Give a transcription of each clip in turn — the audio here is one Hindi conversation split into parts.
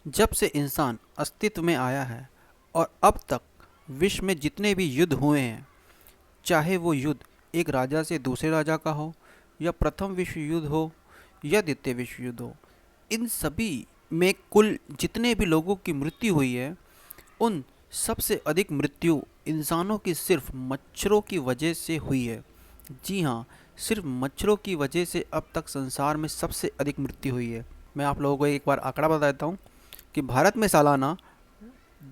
जब से इंसान अस्तित्व में आया है और अब तक विश्व में जितने भी युद्ध हुए हैं, चाहे वो युद्ध एक राजा से दूसरे राजा का हो, या प्रथम विश्व युद्ध हो, या द्वितीय विश्व युद्ध हो, इन सभी में कुल जितने भी लोगों की मृत्यु हुई है, उन सबसे अधिक मृत्यु इंसानों की सिर्फ मच्छरों की वजह से हुई है। जी हाँ, सिर्फ मच्छरों की वजह से अब तक संसार में सबसे अधिक मृत्यु हुई है। मैं आप लोगों को एक बार आंकड़ा बता देता हूँ कि भारत में सालाना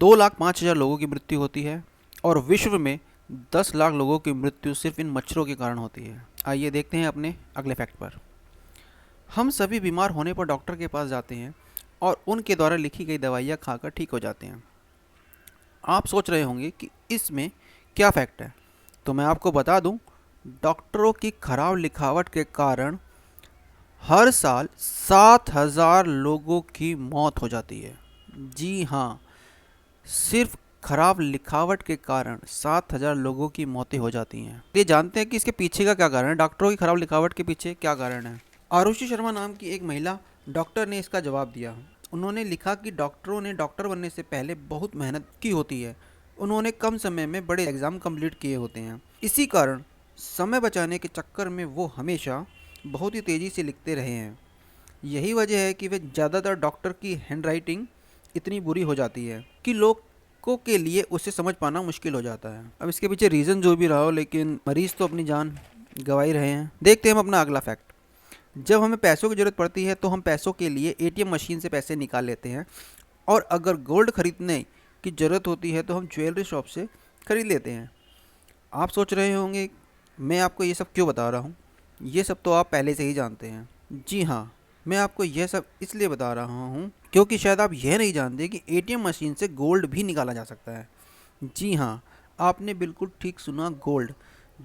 2,05,000 लोगों की मृत्यु होती है और विश्व में 10 लाख लोगों की मृत्यु सिर्फ इन मच्छरों के कारण होती है। आइए देखते हैं अपने अगले फैक्ट पर। हम सभी बीमार होने पर डॉक्टर के पास जाते हैं और उनके द्वारा लिखी गई दवाइयाँ खाकर ठीक हो जाते हैं। आप सोच रहे होंगे कि इसमें क्या फैक्ट है, तो मैं आपको बता दूं, डॉक्टरों की खराब लिखावट के कारण हर साल 7,000 लोगों की मौत हो जाती है। जी हाँ, सिर्फ खराब लिखावट के कारण 7,000 लोगों की मौतें हो जाती हैं। ये जानते हैं कि इसके पीछे का क्या कारण है, डॉक्टरों की खराब लिखावट के पीछे क्या कारण है। आरुषि शर्मा नाम की एक महिला डॉक्टर ने इसका जवाब दिया। उन्होंने लिखा कि डॉक्टरों ने डॉक्टर बनने से पहले बहुत मेहनत की होती है। उन्होंने कम समय में बड़े एग्ज़ाम कंप्लीट किए होते हैं। इसी कारण समय बचाने के चक्कर में वो हमेशा बहुत ही तेज़ी से लिखते रहे हैं। यही वजह है कि वे ज़्यादातर डॉक्टर की हैंडराइटिंग इतनी बुरी हो जाती है कि लोगों के लिए उसे समझ पाना मुश्किल हो जाता है। अब इसके पीछे रीज़न जो भी रहा हो, लेकिन मरीज़ तो अपनी जान गंवा ही रहे हैं। देखते हैं हम अपना अगला फैक्ट। जब हमें पैसों की ज़रूरत पड़ती है तो हम पैसों के लिए एटीएम मशीन से पैसे निकाल लेते हैं, और अगर गोल्ड खरीदने की ज़रूरत होती है तो हम ज्वेलरी शॉप से खरीद लेते हैं। आप सोच रहे होंगे मैं आपको ये सब क्यों बता रहा हूँ, ये सब तो आप पहले से ही जानते हैं। जी हाँ, मैं आपको यह सब इसलिए बता रहा हूँ क्योंकि शायद आप यह नहीं जानते कि एटीएम मशीन से गोल्ड भी निकाला जा सकता है। जी हाँ, आपने बिल्कुल ठीक सुना, गोल्ड।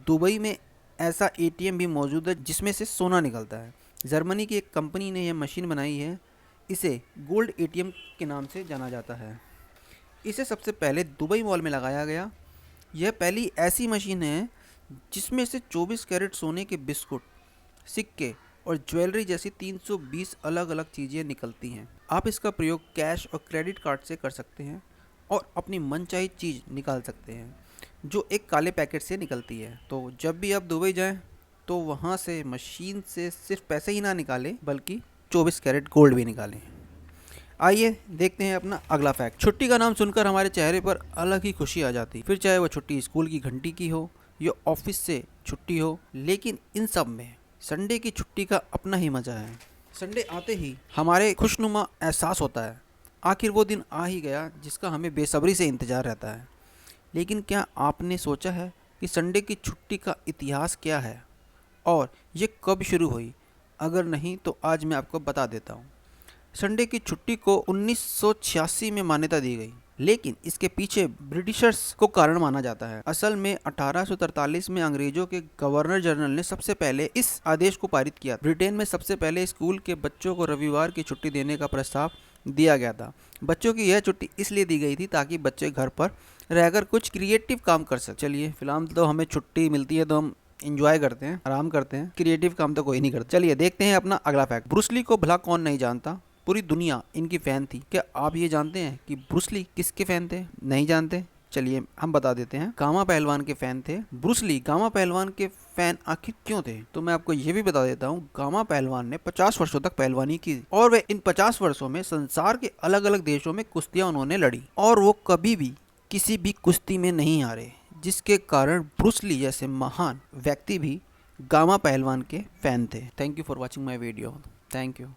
दुबई में ऐसा एटीएम भी मौजूद है जिसमें से सोना निकलता है। जर्मनी की एक कंपनी ने यह मशीन बनाई है। इसे गोल्ड एटीएम के नाम से जाना जाता है। इसे सबसे पहले दुबई मॉल में लगाया गया। यह पहली ऐसी मशीन है जिसमें से 24 कैरेट सोने के बिस्कुट, सिक्के और ज्वेलरी जैसी 320 अलग अलग चीज़ें निकलती हैं। आप इसका प्रयोग कैश और क्रेडिट कार्ड से कर सकते हैं और अपनी मनचाही चीज़ निकाल सकते हैं जो एक काले पैकेट से निकलती है। तो जब भी आप दुबई जाएं तो वहाँ से मशीन से सिर्फ पैसे ही ना निकालें बल्कि 24 कैरेट गोल्ड भी निकालें। आइए देखते हैं अपना अगला फैक्ट। छुट्टी का नाम सुनकर हमारे चेहरे पर अलग ही खुशी आ जाती, फिर चाहे वो छुट्टी स्कूल की घंटी की हो या ऑफिस से छुट्टी हो। लेकिन इन सब में संडे की छुट्टी का अपना ही मज़ा है। संडे आते ही हमारे खुशनुमा एहसास होता है, आखिर वो दिन आ ही गया जिसका हमें बेसब्री से इंतज़ार रहता है। लेकिन क्या आपने सोचा है कि संडे की छुट्टी का इतिहास क्या है और ये कब शुरू हुई? अगर नहीं तो आज मैं आपको बता देता हूँ। संडे की छुट्टी को 1986 में मान्यता दी गई, लेकिन इसके पीछे ब्रिटिशर्स को कारण माना जाता है। असल में 1843 में अंग्रेजों के गवर्नर जनरल ने सबसे पहले इस आदेश को पारित किया। ब्रिटेन में सबसे पहले स्कूल के बच्चों को रविवार की छुट्टी देने का प्रस्ताव दिया गया था। बच्चों की यह छुट्टी इसलिए दी गई थी ताकि बच्चे घर पर रहकर कुछ क्रिएटिव काम कर सकें। चलिए, फिलहाल तो हमें छुट्टी मिलती है तो हम इंजॉय करते हैं, आराम करते हैं, क्रिएटिव काम तो कोई नहीं करता। चलिए देखते हैं अपना अगला फैक्ट। ब्रूस ली को भला कौन नहीं जानता, पूरी दुनिया इनकी फ़ैन थी। क्या आप ये जानते हैं कि ब्रूस ली किसके फ़ैन थे? नहीं जानते? चलिए हम बता देते हैं, गामा पहलवान के फ़ैन थे। ब्रूस ली गामा पहलवान के फ़ैन आखिर क्यों थे, तो मैं आपको ये भी बता देता हूँ। गामा पहलवान ने 50 वर्षों तक पहलवानी की और वे इन 50 वर्षों में संसार के अलग अलग देशों में कुश्तियाँ उन्होंने लड़ी और वो कभी भी किसी भी कुश्ती में नहीं हारे, जिसके कारण ब्रूस ली जैसे महान व्यक्ति भी गामा पहलवान के फ़ैन थे। Thank you for watching my video. Thank you.